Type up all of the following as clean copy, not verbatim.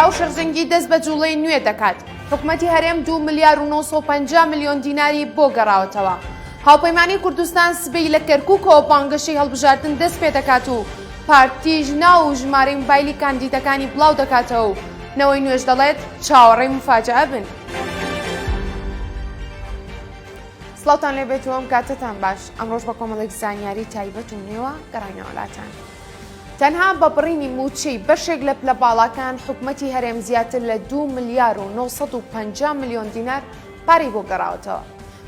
لاو شەرجەنگی دەست بە جوڵەی نوێ دەکات. حکوومەتی هەرێم 2 ملیار و 950 ملیۆن دیناری بۆ گەڕاوەتەوە. هاوپەیمانی کوردستان سبەی لە کەرکووکەوە بانگەشەی هەڵبژاردن دەست پێ دەکات و پارتیژ ناو و ژمارەی موبایلی کاندیدەکانی بڵاو دەکاتەوە و نەوەی نوێژ دەڵێت چاوەڕێی مفاجعە بن. سڵاوتان لێ بێتەوەم کاتتان باش. ئەمڕۆژ بە کۆمەڵێک زانیاری تایبەت و نوێوە گەڕاینەوە وڵاتان. تەنها بە بڕینی موچەی بەشێک لە پلە باڵاکان حکوومەتی هەرێم زیاتر لە 2 ملیار و 950 ملیۆن دینار پارەی بۆ گەڕاوەتەوە.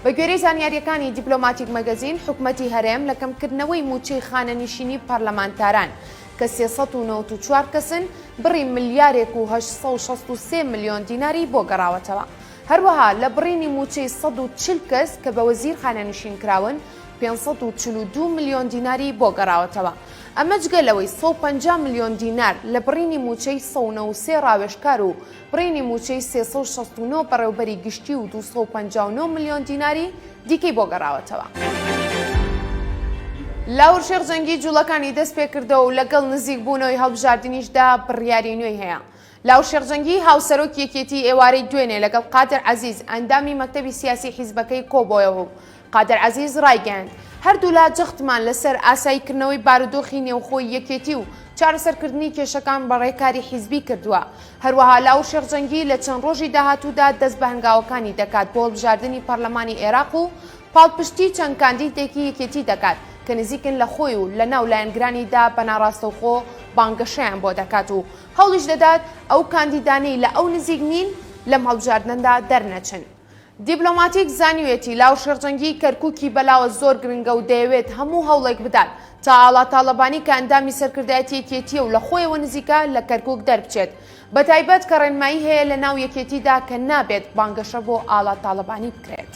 بە گوێرەی زانیاریەکانی دیپلۆماتیک مەگەزین حکوومەتی هەرێم لە کەمکردنەوەی موچەی خانەنشینی پەرلەمانتاران کە 394 کەسن بڕی ملیارێک و 863 ملیۆن دیناری بۆ گەڕاوەتەوە. هەروەها لە بڕینی موچەی 140 کەس کە بە وەزیر خانەنشین کراون 542 ملیۆن دیناری بۆ گەڕاوەتەوە. ئەمە جگەلەوەی 150 ملیۆن دینار لە بڕینی موچەی 193 ڕاوێژکار و بڕینی موچەی 369 بەڕێوەبەری گشتی و 259 ملیۆن دیناری دیکەی بۆ گەڕاوەتەوە. لاور شێرجەنگی جوڵەکانی دەست پێ کردەوە و لەگەڵ نزیک بوونەوەی هەڵبژاردنیشدا بڕیاری نوێی هەیە. لاور شێرجەنگی هاوسەرۆک یەکێتی ئێوارەی دوێنێ لەگەڵ قادر عەزیز ئەندامی مەکتەبی سیاسی حیزبەکەی کۆبۆیەوە و قادر عەزیز ڕایگەیاند هەردوو لا جەختمان لەسەر ئاساییکردنەوەی بارودۆخی نێوخۆی یەکێتی و چارەسەرکردنی کێشەکان بە ڕێکاری حیزبی کردووە. هەروەها لاور شێرجەنگی لە چەند ڕۆژی داهاتوودا دەست بە هەنگاوەکانی دەکات بۆ هەڵبژاردننی پەرلەمانی عێراق و پاڵپشتی چەند کاندیدێکی یەکێتی دەکات کە نزیکن لە خۆی و لە ناو لایەنگرانیدا بە ناڕاستەوخۆ بانگەشەیان بۆ دەکات و هەوڵیش دەدات ئەو کاندیدانەی لە ئەو نزیک نین لەم هەڵبژاردنەدا دەرنەچن. دیپلۆماتیک زانیوێتی لاور شێرجەنگی کەرکووکی بەلاوە زۆر گرنگە و دەیەوێت هەموو هەوڵێک بدات تا ئاڵا تاڵەبانی کە ئەندامی سەرکردایەتی یەکێتیە و لە خۆیەوە نزیکە لە کەرکووک دەربچێت بەتایبەت کە ڕێنمایی هەیە لە ناو یەکێتیدا کە نابێت بانگەشە بۆ ئاڵا تاڵەبانی بکرێت.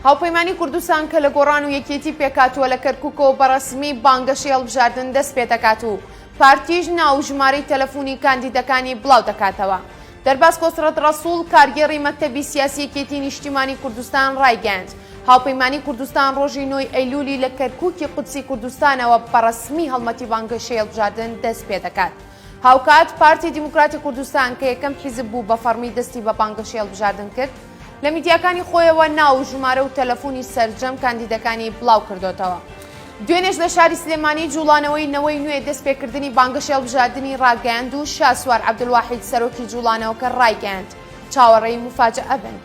هاوپەیمانی کوردستان کە لە گۆڕان و یەکێتی پێکاتووە لە کەرکووکەوە بەڕەسمی بانگەشەی هەڵبژاردن دەست پێ دەکات و پارتیژ ناو ژمارەی تەلەفۆنی کاندیدەکانی بڵاو دەکاتەوە. دەرباز کۆسرەت ڕەسوول کارگێڕی مەکتەبی سیاسی یەکێتی نیشتیمانی کوردستان ڕایگەیاند هاوپەیمانی کوردستان ڕۆژی 9 ئەیلولی لە کەرکووکی قودسی کوردستانەوە بەڕەسمی هەڵمەتی بانگەشەی هەڵبژاردن دەست پێ دەکات. هاوکات پارتی دیموکراتی کوردستان کە یەکەم حیزب بوو بە فەرمی دەستی بە بانگەشەی هەڵبژاردن کرد لە میدیاکانی خۆیەوە ناو ژمارە و تەلەفۆنی سەرجەم کاندیدەکانی بڵاو کردوتەوە. دوێنێش لە شاری سلێمانی جوڵانەوەی نەوەی نوێ دەستپێکردنی بانگەشەی هەڵبژاردننی ڕاگەیاند و شاسوار عەبدولواحید سەرۆکی جوڵانەوە کە ڕایگەیاند چاوەڕێی مفاجعە بن.